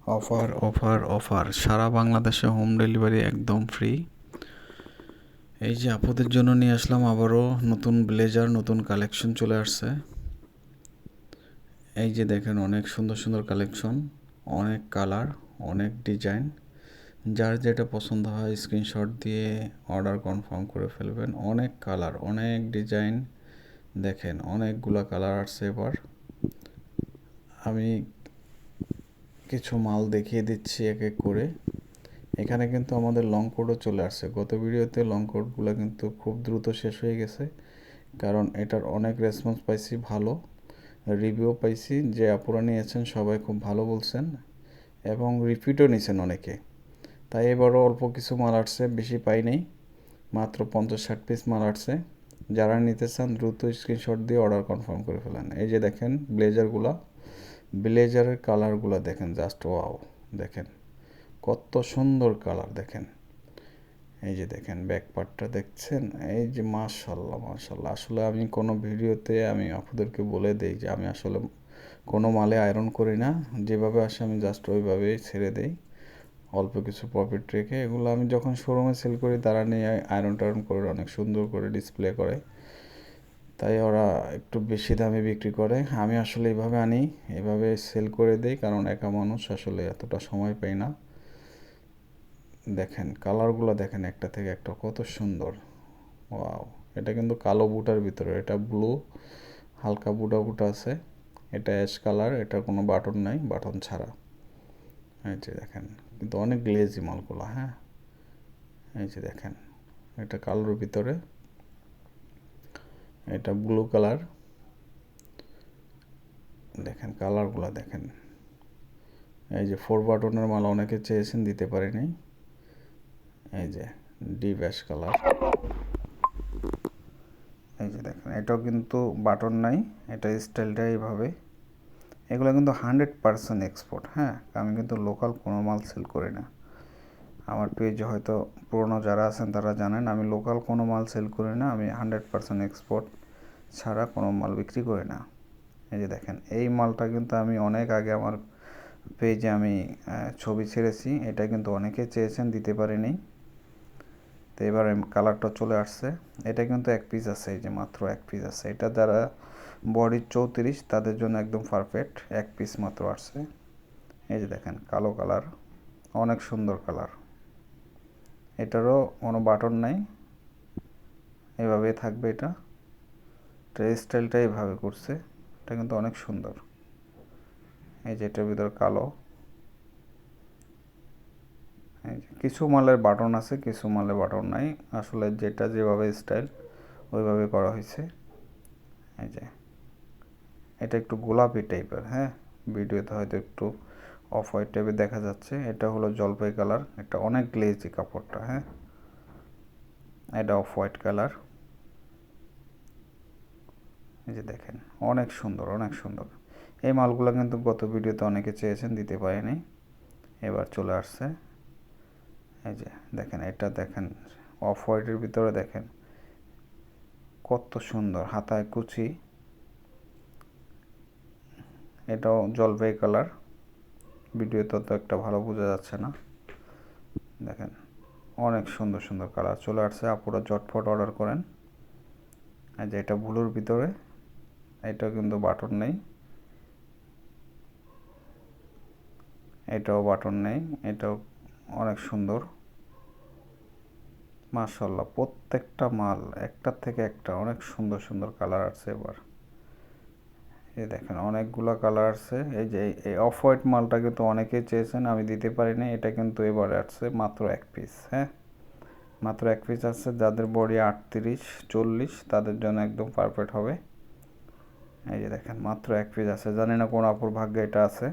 Offer offer offer, সারা বাংলাদেশে home delivery একদম free. এই যে আপুদের জন্য নিয়ে আসলাম আবারও নতুন ব্লেজার, নতুন কালেকশন চলে আসছে। এই যে দেখেন, অনেক সুন্দর সুন্দর কালেকশন, অনেক কালার, অনেক ডিজাইন। যার যেটা পছন্দ হয় স্ক্রিনশট দিয়ে অর্ডার কনফার্ম করে ফেলবেন। অনেক কালার, অনেক ডিজাইন, দেখেন অনেকগুলা কালার আসছে। এবার আমি কিছু মাল দেখিয়ে দিচ্ছি এক এক করে। এখানে কিন্তু আমাদের লং কোটও চলে আসছে। গত ভিডিওতে লং কোটগুলো কিন্তু খুব দ্রুত শেষ হয়ে গেছে, কারণ এটার অনেক রেসপন্স পাইছি, ভালো রিভিউ পাইছি। যে আপুরা নিয়েছেন সবাই খুব ভালো বলছেন এবং রিপিটও নিয়েছেন অনেকে। তাই এবারও অল্প কিছু মাল আসছে, বেশি পাই নাই, মাত্র 50-60 পিস মাল আসছে। যারা নিতে চান দ্রুত স্ক্রিনশট দিয়ে অর্ডার কনফার্ম করে ফেলেন। এই যে দেখেন ব্লেজারের কালারগুলো দেখেন, জাস্ট ওয়াও। দেখেন কত সুন্দর কালার, দেখেন। এই যে দেখেন ব্যাক পার্টটা দেখছেন, এই যে মাশাল্লাহ মাশাল্লাহ। আসলে আমি কোনো ভিডিওতে আমি আপনাদেরকে বলে দেই যে আমি আসলে কোনো মালে আয়রন করি না, যেভাবে আসে আমি জাস্ট ওইভাবেই ছেড়ে দেই, অল্প কিছু প্রফিট রেখে। এগুলো আমি যখন শোরুমে সেল করি তারা নিয়ে আয়রন টায়রন করে অনেক সুন্দর করে ডিসপ্লে করে, তাই ওরা একটু বেশি দামে বিক্রি করে। আমি আসলে এইভাবে আনি, এভাবে সেল করে দেই, কারণ একা মানুষ আসলে এতটা সময় পাই না। দেখেন কালারগুলো দেখেন, একটা থেকে একটা কত সুন্দর, ওয়াও। এটা কিন্তু কালো বুটার ভিতরে, এটা ব্লু, হালকা বুটা বুটা আছে। এটা অ্যাশ কালার, এটা কোনো বাটন নাই, বাটন ছাড়া। এই যে দেখেন, কিন্তু অনেক গ্লেজি মালগুলো, হ্যাঁ। এই যে দেখেন, এটা কালোর ভিতরে, এটা ব্লু কালার। দেখেন কালারগুলো দেখেন। এই যে 4 বাটনের মাল অনেকে চেয়েছেন, দিতে পারিনি। এই যে ডিপ অ্যাশ কালার। এই যে দেখেন, এটাও কিন্তু বাটন নাই, এটা স্টাইলটা এইভাবে। এগুলো কিন্তু 100% এক্সপোর্ট, হ্যাঁ। আমি কিন্তু লোকাল কোনো মাল সেল করি না। আমার পেজে হয়তো পুরনো যারা আছেন তারা জানেন, আমি লোকাল কোনো মাল সেল করি না। আমি 100% এক্সপোর্ট ছাড়া কোনো মাল বিক্রি করি না। এই যে দেখেন, এই মালটা কিন্তু আমি অনেক আগে আমার পেজে আমি ছবি ছেড়েছি। এটা কিন্তু অনেকে চেয়েছেন, দিতে পারিনি। তো এবার কালারটা চলে আসছে। এটা কিন্তু এক পিস আছে, এই যে মাত্র এক পিস আছে। এটা যারা বডি 34 তাদের জন্য একদম পারফেক্ট, এক পিস মাত্র আসছে। এই যে দেখেন কালো কালার, অনেক সুন্দর কালার। এটারও কোনো বাটন নাই, এভাবেই থাকবে। এটা স্টাইলটা এইভাবে করছে, এটা কিন্তু অনেক সুন্দর। এই যে এটার ভিতরে কালো। এই যে কিছু মালের বাটন আছে, কিছু মালের বাটন নাই, আসলে যেটা যেভাবে স্টাইল ওইভাবে করা হয়েছে। এই যে এটা একটু গোলাপি টাইপের, হ্যাঁ। ভিডিওতে হয়তো একটু অফ হোয়াইট টাইপের দেখা যাচ্ছে। এটা হলো জলপাই কালার, এটা অনেক গ্লেজি কাপড়টা, হ্যাঁ। এটা অফ হোয়াইট কালার। এই যে দেখেন অনেক সুন্দর, অনেক সুন্দর। এই মালগুলো কিন্তু গত ভিডিওতে অনেকে চেয়েছেন, দিতে পারেনি, এবার চলে আসছে। এই যে দেখেন, এটা দেখেন অফ হোয়াইটের ভিতরে, দেখেন কত সুন্দর, হাতায় কুচি। এটাও জলপাই কালার, ভিডিওতে তো একটা ভালো বোঝা যাচ্ছে না। দেখেন অনেক সুন্দর সুন্দর কালার চলে আসছে, আপুরা ঝটফট অর্ডার করেন। এই যে এটা ব্লুর ভিতরে, এটাও কিন্তু বাটন নেই, এটাও বাটন নেই, এটাও অনেক সুন্দর। মাশাআল্লাহ, প্রত্যেকটা মাল একটার থেকে একটা অনেক সুন্দর সুন্দর কালার আসছে এবার। এই দেখেন অনেকগুলো কালার আসছে। এই যে এই অফ হোয়াইট মালটা কিন্তু অনেকেই চেয়েছেন, আমি দিতে পারিনি। এটা কিন্তু এবারে আসছে মাত্র এক পিস, হ্যাঁ। মাত্র এক পিস আসছে। যাদের বডি 38-40 তাদের জন্য একদম পারফেক্ট হবে। এই যে দেখেন মাত্র এক পিস আছে, জানি না কোন আপুর ভাগ্যে এটা আছে।